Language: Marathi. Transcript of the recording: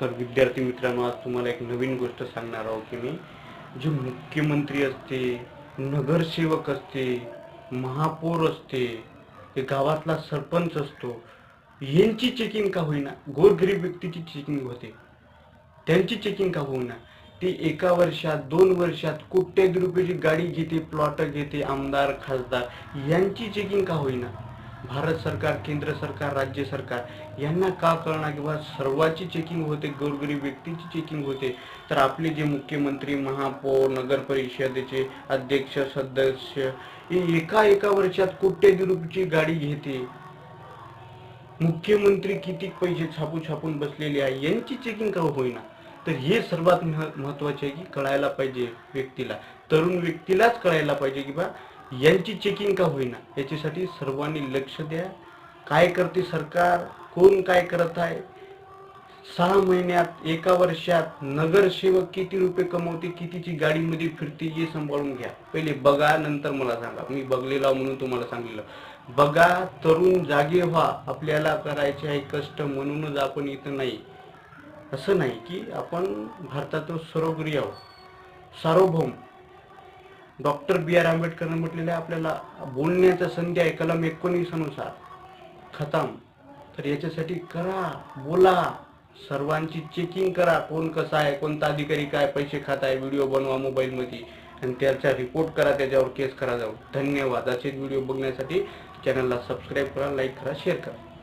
तर विद्यार्थी मित्रांनो, आज तुम्हाला एक नवीन गोष्ट सांगणार आहोत की मी जे मुख्यमंत्री असते, नगरसेवक असते, महापौर असते, ते गावातला सरपंच असतो, यांची चेकिंग का होईना, गोरगरीब व्यक्तीची चेकिंग होते, त्यांची चेकिंग का होईना. ती एका वर्षात 2 वर्षात कोट्याधी रुपयाची गाडी घेते, प्लॉट घेते, आमदार खासदार यांची चेकिंग का होईना. भारत सरकार, केंद्र सरकार, राज्य सरकार यांना का कळणार की बा सर्वांची चेकिंग होते, गोरगरीब व्यक्तीची चेकिंग होते. तर आपले जे मुख्यमंत्री, महापौर, नगर परिषदेचे अध्यक्ष, सदस्य हे एका वर्षात कोट्याधी रुपयाची गाडी घेते. मुख्यमंत्री किती पैसे छापून बसलेले आहे, यांची चेकिंग का होईना. तर हे सर्वात महत्वाचे आहे की कळायला पाहिजे व्यक्तीला, तरुण व्यक्तीलाच कळायला पाहिजे की बा यांची चेकिंग का होईना. याच्यासाठी सर्वांनी लक्ष द्या. काय करते सरकार, कोण काय करत आहे. 6 महिन्यात, एका वर्षात नगरसेवक किती रुपये कमवते, कितीची गाडीमध्ये फिरते, हे सांभाळून घ्या. पहिले बघा, नंतर मला सांगा. मी बघलेला म्हणून तुम्हाला सांगितलं. बघा, तरुण जागे व्हा. आपल्याला करायचे आहे कष्ट, म्हणूनच आपण इथं नाही. असं नाही की आपण भारताचं सर्वोपरी आहोत, सार्वभौम. Doctor B.R. आंबेडकरने म्हटलेलं आहे आपल्याला बोलण्याचा संधी आहे कलम 19 अनुसार खतम. तर याच्यासाठी करा, बोला, सर्वांची चेकिंग करा. कोण कसा आहे, कोणता अधिकारी काय पैसे खात आहे, व्हिडिओ बनवा मोबाईलमध्ये आणि त्याचा रिपोर्ट करा, त्याच्यावर केस करा जाऊ. धन्यवाद. असेच व्हिडिओ बघण्यासाठी चॅनलला सबस्क्राईब करा, लाईक करा, शेअर करा.